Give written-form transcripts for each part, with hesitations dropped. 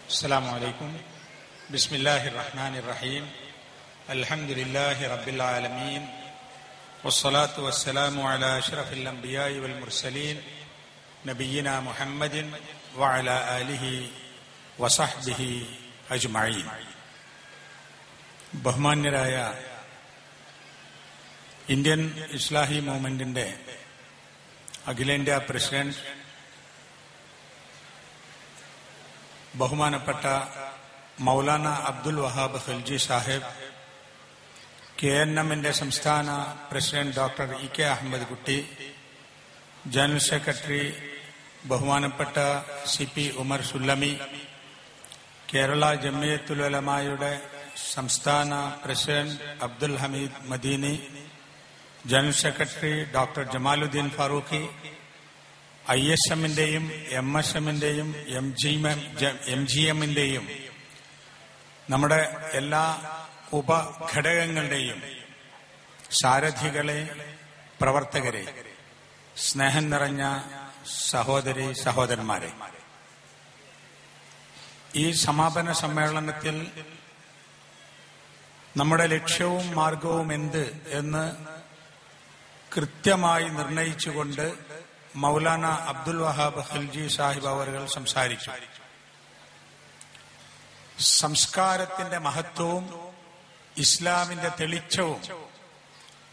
السلام عليكم. بسم الله الرحمن الرحيم. الحمد لله رب العالمين. والصلاة والسلام على أشرف الأنبياء والمرسلين نبينا محمد وعلى آله وصحبه أجمعين. ബഹുമാന്യരായ ഇന്ത്യൻ ഇസ്ലാഹി മൂവ്മെന്റിന്റെ അഖിലേന്ത്യാ പ്രസിഡന്റ്, ബഹുമാനപ്പെട്ട മൗലാന അബ്ദുൽ വഹാബ് ഖൽജി സാഹിബ്, KNM സംസ്ഥാന president doctor EK Ahmed Kutty, general secretary ബഹുമാനപ്പെട്ട CP ഉമർ സുല്ലമി, കേരള ജമിയത്തുൽ ഉലമായുടെ സംസ്ഥാന president Abdul Hameed Madani, general secretary doctor Jamaluddin Farooqi, ISM-ന്റെയും MSM-ന്റെയും MGM-ന്റെയും നമ്മുടെ എല്ലാ ഉപഘടകങ്ങളുടെയും സാരഥികളെ, പ്രവർത്തകരെ, സ്നേഹം നിറഞ്ഞ സഹോദരി സഹോദരന്മാരെ, ഈ സമാപന സമ്മേളനത്തിൽ നമ്മുടെ ലക്ഷ്യവും മാർഗവും എന്ത് എന്ന് കൃത്യമായി നിർണയിച്ചുകൊണ്ട് മൗലാന അബ്ദുൽ വഹാബ് ഖൽജി സാഹിബ് അവர்கள் സംസാരിച്ചു. സംസ്കാരത്തിന്റെ മഹത്വവും ഇസ്ലാമിന്റെ തെളിച്ചവും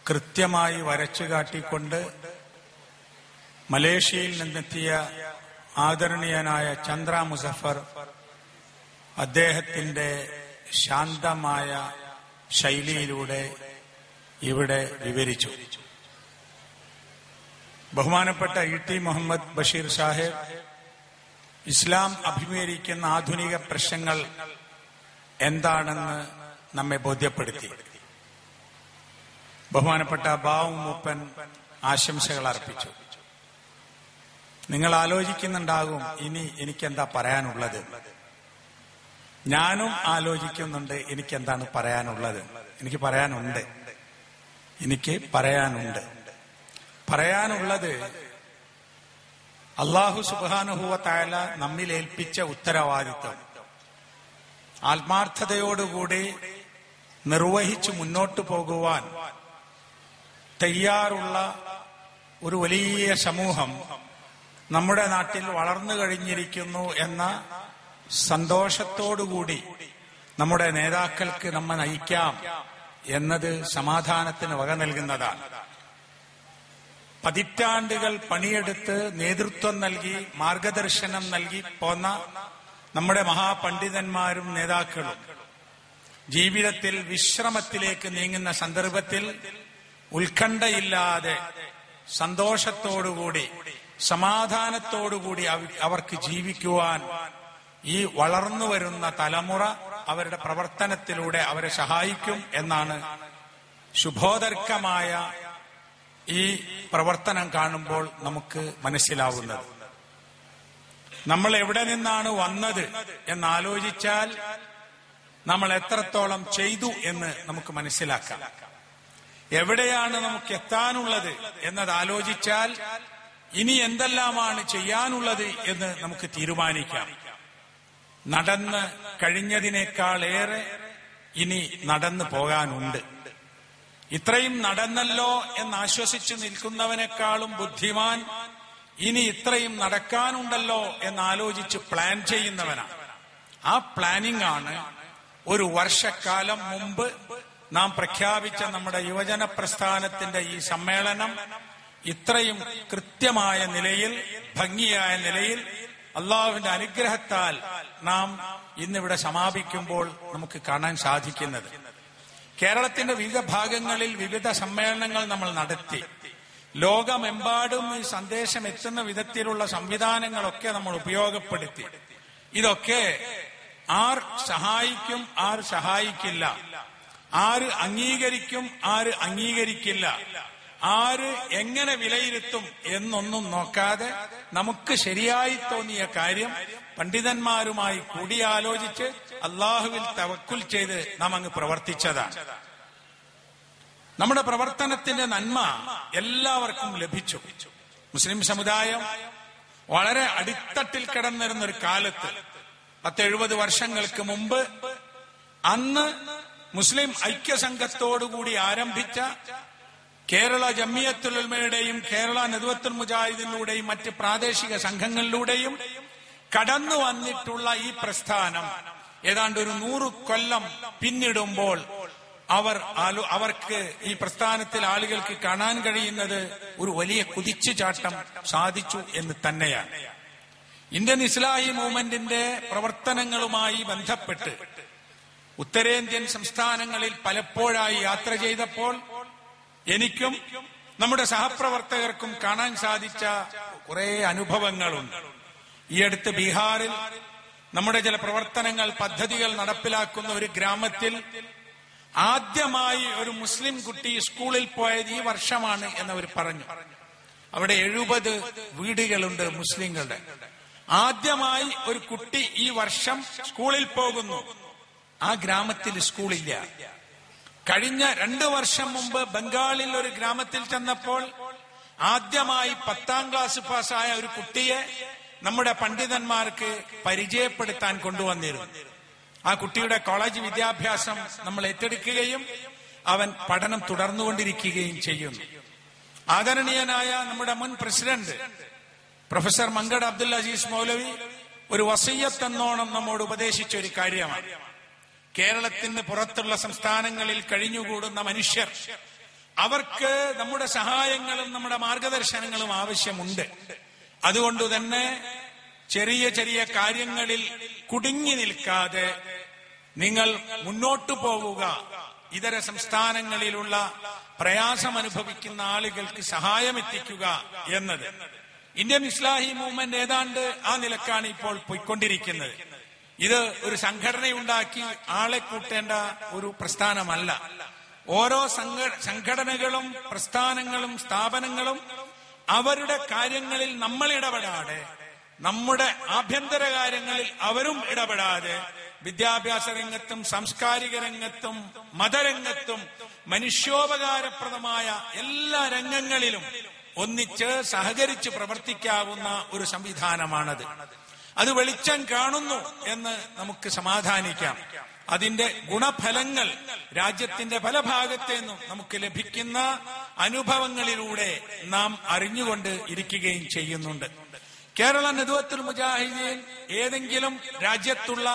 കൃത്യമായി വരച്ചു കാട്ടിക്കൊണ്ട് മലേഷ്യയിൽ നിന്നെത്തിയ ആദരണീയനായ ചന്ദ്ര മുസഫർ അദ്ദേഹത്തിന്റെ ശാന്തമായ ശൈലിയിലൂടെ ഇവിടെ വിവരിച്ചു. ബഹുമാനപ്പെട്ട ET മുഹമ്മദ് ബഷീർ സാഹിബ് ഇസ്ലാം അഭിമുഖീകരിക്കുന്ന ആധുനിക പ്രശ്നങ്ങൾ എന്താണെന്ന് നമ്മെ ബോധ്യപ്പെടുത്തി. ബഹുമാനപ്പെട്ട ബാവു മൂപ്പൻ ആശംസകൾ അർപ്പിച്ചു. നിങ്ങൾ ആലോചിക്കുന്നുണ്ടാകും, ഇനി എനിക്കെന്താ പറയാനുള്ളത്. ഞാനും ആലോചിക്കുന്നുണ്ട് എനിക്കെന്താണ് പറയാനുള്ളത്. എനിക്ക് പറയാനുള്ളത് അല്ലാഹു സുബ്ഹാനഹു വ തആല നമ്മിൽ ഏൽപ്പിച്ച ഉത്തരവാദിത്വം ആത്മാർത്ഥതയോടുകൂടി നിർവഹിച്ചു മുന്നോട്ടു പോകുവാൻ തയ്യാറുള്ള ഒരു വലിയ സമൂഹം നമ്മുടെ നാട്ടിൽ വളർന്നു കഴിഞ്ഞിരിക്കുന്നു എന്ന സന്തോഷത്തോടുകൂടി നമ്മുടെ നേതാക്കൾക്ക് നമ്മെ നയിക്കാം എന്നത് സമാധാനത്തിന് വക നൽകുന്നതാണ്. പതിറ്റാണ്ടുകൾ പണിയെടുത്ത് നേതൃത്വം നൽകി മാർഗദർശനം നൽകി പോന്ന നമ്മുടെ മഹാപണ്ഡിതന്മാരും നേതാക്കളും ജീവിതത്തിൽ വിശ്രമത്തിലേക്ക് നീങ്ങുന്ന സന്ദർഭത്തിൽ ഉത്കണ്ഠയില്ലാതെ സന്തോഷത്തോടുകൂടി സമാധാനത്തോടുകൂടി അവർക്ക് ജീവിക്കുവാൻ ഈ വളർന്നു വരുന്ന തലമുറ അവരുടെ പ്രവർത്തനത്തിലൂടെ അവരെ സഹായിക്കും എന്നാണ് ശുഭോദർക്കമായ ഈ പ്രവർത്തനം കാണുമ്പോൾ നമുക്ക് മനസ്സിലാവുന്നത്. നമ്മൾ എവിടെ നിന്നാണ് വന്നത് എന്നാലോചിച്ചാൽ നമ്മൾ എത്രത്തോളം ചെയ്തു എന്ന് നമുക്ക് മനസ്സിലാക്കാം. എവിടെയാണ് നമുക്ക് എത്താനുള്ളത് എന്നത് ആലോചിച്ചാൽ ഇനി എന്തെല്ലാമാണ് ചെയ്യാനുള്ളത് എന്ന് നമുക്ക് തീരുമാനിക്കാം. നടന്ന് കഴിഞ്ഞതിനേക്കാളേറെ ഇനി നടന്നു പോകാനുണ്ട്. ഇത്രയും നടന്നല്ലോ എന്നാശ്വസിച്ചു നിൽക്കുന്നവനേക്കാളും ബുദ്ധിമാൻ ഇനി ഇത്രയും നടക്കാനുണ്ടല്ലോ എന്നാലോചിച്ച് പ്ലാൻ ചെയ്യുന്നവനാണ്. ആ പ്ലാനിംഗ് ആണ് ഒരു വർഷക്കാലം മുമ്പ് നാം പ്രഖ്യാപിച്ച നമ്മുടെ യുവജന പ്രസ്ഥാനത്തിന്റെ ഈ സമ്മേളനം ഇത്രയും കൃത്യമായ നിലയിൽ, ഭംഗിയായ നിലയിൽ അള്ളാഹുവിന്റെ അനുഗ്രഹത്താൽ നാം ഇന്നിവിടെ സമാപിക്കുമ്പോൾ നമുക്ക് കാണാൻ സാധിക്കുന്നത്. കേരളത്തിന്റെ വിവിധ ഭാഗങ്ങളിൽ വിവിധ സമ്മേളനങ്ങൾ നമ്മൾ നടത്തി. ലോകമെമ്പാടും ഈ സന്ദേശം എത്തുന്ന വിധത്തിലുള്ള സംവിധാനങ്ങളൊക്കെ നമ്മൾ ഉപയോഗപ്പെടുത്തി. ഇതൊക്കെ ആർ സഹായിക്കും, ആർ സഹായിക്കില്ല, ആര് അംഗീകരിക്കും, ആര് അംഗീകരിക്കില്ല, ആര് എങ്ങനെ വിലയിരുത്തും എന്നൊന്നും നോക്കാതെ നമുക്ക് ശരിയായി തോന്നിയ കാര്യം പണ്ഡിതന്മാരുമായി കൂടിയാലോചിച്ച് അള്ളാഹുവിൽ തവക്കുൽ ചെയ്ത് നാം അങ്ങ് പ്രവർത്തിച്ചതാണ്. നമ്മുടെ പ്രവർത്തനത്തിന്റെ നന്മ എല്ലാവർക്കും ലഭിച്ചു. മുസ്ലിം സമുദായം വളരെ അടിത്തട്ടിൽ കിടന്നിരുന്ന ഒരു കാലത്ത് 10-70 വർഷങ്ങൾക്ക് മുമ്പ് അന്ന് മുസ്ലിം ഐക്യസംഘത്തോടുകൂടി ആരംഭിച്ച കേരള ജമിയത്തുൽ ഉലമയുടെയും കേരള നദ്വത്തുൽ മുജാഹിദിലൂടെയും മറ്റ് പ്രാദേശിക സംഘങ്ങളിലൂടെയും കടന്നു വന്നിട്ടുള്ള ഈ പ്രസ്ഥാനം ഏതാണ്ട് ഒരു 100 കൊല്ലം പിന്നിടുമ്പോൾ അവർക്ക് ഈ പ്രസ്ഥാനത്തിൽ ആളുകൾക്ക് കാണാൻ കഴിയുന്നത് ഒരു വലിയ കുതിച്ചുചാട്ടം സാധിച്ചു എന്ന് തന്നെയാണ്. ഇന്ത്യൻ ഇസ്ലാഹി മൂവ്മെന്റിന്റെ പ്രവർത്തനങ്ങളുമായി ബന്ധപ്പെട്ട് ഉത്തരേന്ത്യൻ സംസ്ഥാനങ്ങളിൽ പലപ്പോഴായി യാത്ര ചെയ്തപ്പോൾ എനിക്കും നമ്മുടെ സഹപ്രവർത്തകർക്കും കാണാൻ സാധിച്ച കുറെ അനുഭവങ്ങളുണ്ട്. ഈ അടുത്ത് ബീഹാറിൽ നമ്മുടെ ചില പ്രവർത്തനങ്ങൾ പദ്ധതികൾ നടപ്പിലാക്കുന്ന ഒരു ഗ്രാമത്തിൽ ആദ്യമായി ഒരു മുസ്ലിം കുട്ടി സ്കൂളിൽ പോയത് ഈ വർഷമാണ് എന്നവർ പറഞ്ഞു. അവിടെ 70 വീടുകളുണ്ട് മുസ്ലിങ്ങളുടെ. ആദ്യമായി ഒരു കുട്ടി ഈ വർഷം സ്കൂളിൽ പോകുന്നു. ആ ഗ്രാമത്തിൽ സ്കൂളില്ല. കഴിഞ്ഞ 2 വർഷം മുമ്പ് ബംഗാളിൽ ഒരു ഗ്രാമത്തിൽ ചെന്നപ്പോൾ ആദ്യമായി 10ാം ക്ലാസ് പാസ്സായ ഒരു കുട്ടിയെ നമ്മുടെ പണ്ഡിതന്മാർക്ക് പരിചയപ്പെടുത്താൻ കൊണ്ടുവന്നിരുന്നു. ആ കുട്ടിയുടെ കോളേജ് വിദ്യാഭ്യാസം നമ്മൾ ഏറ്റെടുക്കുകയും അവൻ പഠനം തുടർന്നുകൊണ്ടിരിക്കുകയും ചെയ്യുന്നു. ആദരണീയനായ നമ്മുടെ മുൻ പ്രസിഡന്റ് പ്രൊഫസർ മങ്കട് അബ്ദുൽ അസീസ് മൗലവി ഒരു വസിയ്യത്ത് എന്നോണം നമ്മോട് ഉപദേശിച്ച ഒരു കാര്യമാണ്. കേരളത്തിന് പുറത്തുള്ള സംസ്ഥാനങ്ങളിൽ കഴിഞ്ഞുകൂടുന്ന മനുഷ്യർ, അവർക്ക് നമ്മുടെ സഹായങ്ങളും നമ്മുടെ മാർഗദർശനങ്ങളും ആവശ്യമുണ്ട്. അതുകൊണ്ട് തന്നെ ചെറിയ ചെറിയ കാര്യങ്ങളിൽ കുടുങ്ങി നിൽക്കാതെ നിങ്ങൾ മുന്നോട്ടു പോവുക, ഇതര സംസ്ഥാനങ്ങളിലുള്ള പ്രയാസം അനുഭവിക്കുന്ന ആളുകൾക്ക് സഹായമെത്തിക്കുക എന്നത്. ഇന്ത്യൻ ഇസ്ലാഹി മൂവ്മെന്റ് ഏതാണ്ട് ആ നിലക്കാണ് ഇപ്പോൾ പോയിക്കൊണ്ടിരിക്കുന്നത്. ഇത് ഒരു സംഘടനയുണ്ടാക്കി ആളെ കൂട്ടേണ്ട ഒരു പ്രസ്ഥാനമല്ല. ഓരോ സംഘടനകളും പ്രസ്ഥാനങ്ങളും സ്ഥാപനങ്ങളും അവരുടെ കാര്യങ്ങളിൽ നമ്മൾ ഇടപെടാതെ, നമ്മുടെ ആഭ്യന്തര കാര്യങ്ങളിൽ അവരും ഇടപെടാതെ, വിദ്യാഭ്യാസ രംഗത്തും സാംസ്കാരിക രംഗത്തും മതരംഗത്തും മനുഷ്യോപകാരപ്രദമായ എല്ലാ രംഗങ്ങളിലും ഒന്നിച്ച് സഹകരിച്ച് പ്രവർത്തിക്കാവുന്ന ഒരു സംവിധാനമാണത്. അത് വെളിച്ചം കാണുന്നു എന്ന് നമുക്ക് സമാധാനിക്കാം. അതിന്റെ ഗുണഫലങ്ങൾ രാജ്യത്തിന്റെ പല ഭാഗത്തു നിന്നും നമുക്ക് ലഭിക്കുന്ന അനുഭവങ്ങളിലൂടെ നാം അറിഞ്ഞുകൊണ്ട് ഇരിക്കുകയും ചെയ്യുന്നുണ്ട്. കേരള നദ്വത്തുൽ മുജാഹിദീൻ ഏതെങ്കിലും രാജ്യത്തുള്ള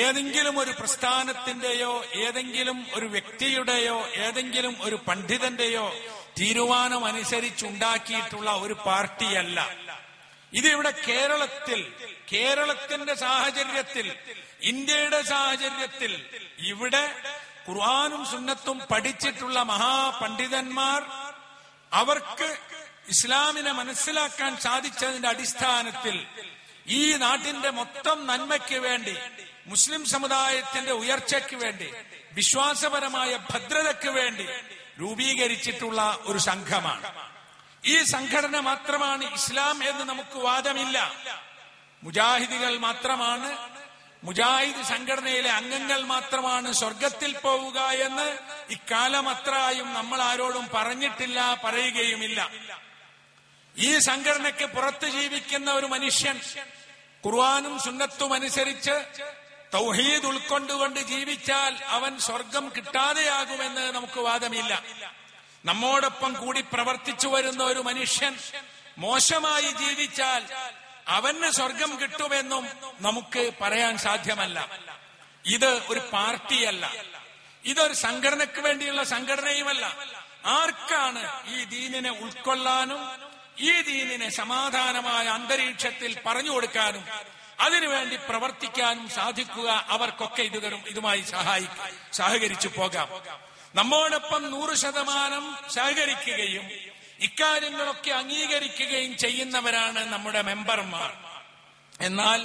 ഏതെങ്കിലും ഒരു പ്രസ്ഥാനത്തിന്റെയോ ഏതെങ്കിലും ഒരു വ്യക്തിയുടെയോ ഏതെങ്കിലും ഒരു പണ്ഡിതന്റെയോ തീരുമാനമനുസരിച്ചുണ്ടാക്കിയിട്ടുള്ള ഒരു പാർട്ടിയല്ല. ഇതിവിടെ കേരളത്തിന്റെ സാഹചര്യത്തിൽ, ഇന്ത്യയുടെ സാഹചര്യത്തിൽ ഇവിടെ ഖുർആനും സുന്നത്തും പഠിച്ചിട്ടുള്ള മഹാപണ്ഡിതന്മാർ അവർക്ക് ഇസ്ലാമിനെ മനസ്സിലാക്കാൻ സാധിച്ചതിന്റെ അടിസ്ഥാനത്തിൽ ഈ നാട്ടിന്റെ മൊത്തം നന്മയ്ക്ക് വേണ്ടി, മുസ്ലിം സമുദായത്തിന്റെ ഉയർച്ചയ്ക്ക് വേണ്ടി, വിശ്വാസപരമായ ഭദ്രതയ്ക്ക് വേണ്ടി രൂപീകരിച്ചിട്ടുള്ള ഒരു സംഘമാണ്. ഈ സംഘടന മാത്രമാണ് ഇസ്ലാം എന്ന് നമുക്ക് വാദമില്ല. മുജാഹിദുകൾ മാത്രമാണ്, മുജാഹിദ് സംഘടനയിലെ അംഗങ്ങൾ മാത്രമാണ് സ്വർഗത്തിൽ പോവുക എന്ന് ഇക്കാലമത്രയും നമ്മൾ ആരോടും പറഞ്ഞിട്ടില്ല, പറയുകയുമില്ല. ഈ സംഘടനയ്ക്ക് പുറത്ത് ജീവിക്കുന്ന ഒരു മനുഷ്യൻ ഖുർആനും സുന്നത്തും അനുസരിച്ച് തൗഹീദ് ഉൾക്കൊണ്ടുകൊണ്ട് ജീവിച്ചാൽ അവൻ സ്വർഗം കിട്ടാതെയാകുമെന്ന് നമുക്ക് വാദമില്ല. നമ്മോടൊപ്പം കൂടി പ്രവർത്തിച്ചു വരുന്ന ഒരു മനുഷ്യൻ മോശമായി ജീവിച്ചാൽ അവന് സ്വർഗം കിട്ടുമെന്നും നമുക്ക് പറയാൻ സാധ്യമല്ല. ഇത് ഒരു പാർട്ടിയല്ല, ഇതൊരു സംഘടനയ്ക്ക് വേണ്ടിയുള്ള സംഘടനയുമല്ല. ആർക്കാണ് ഈ ദീനിനെ ഉൾക്കൊള്ളാനും ഈ ദീനിനെ സമാധാനമായ അന്തരീക്ഷത്തിൽ പറഞ്ഞു കൊടുക്കാനും അതിനുവേണ്ടി പ്രവർത്തിക്കാനും സാധിക്കുക, അവർക്കൊക്കെ ഇതുമായി സഹകരിച്ചു പോകാം. നമ്മോടൊപ്പം 100% സഹകരിക്കുകയും ഇക്കാര്യങ്ങളൊക്കെ അംഗീകരിക്കുകയും ചെയ്യുന്നവരാണ് നമ്മുടെ മെമ്പർമാർ. എന്നാൽ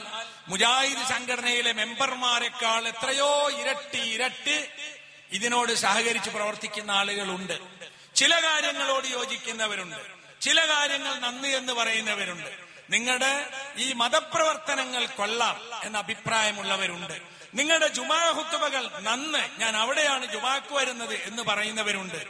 മുജാഹിദ് സംഘടനയിലെ മെമ്പർമാരെക്കാൾ എത്രയോ ഇരട്ടി ഇതിനോട് സഹകരിച്ച് പ്രവർത്തിക്കുന്ന ആളുകളുണ്ട്. ചില കാര്യങ്ങളോട് യോജിക്കുന്നവരുണ്ട്, ചില കാര്യങ്ങൾ നന്ദി എന്ന് പറയുന്നവരുണ്ട്. നിങ്ങളുടെ ഈ മതപ്രവർത്തനങ്ങൾ കൊള്ളാം എന്ന അഭിപ്രായമുള്ളവരുണ്ട്. നിങ്ങളുടെ ജുമാ ഖുതുബകൾ നന്ന്, ഞാൻ അവിടെയാണ് ജുമാക്ക് വരുന്നത് എന്ന് പറയുന്നവരുണ്ട്.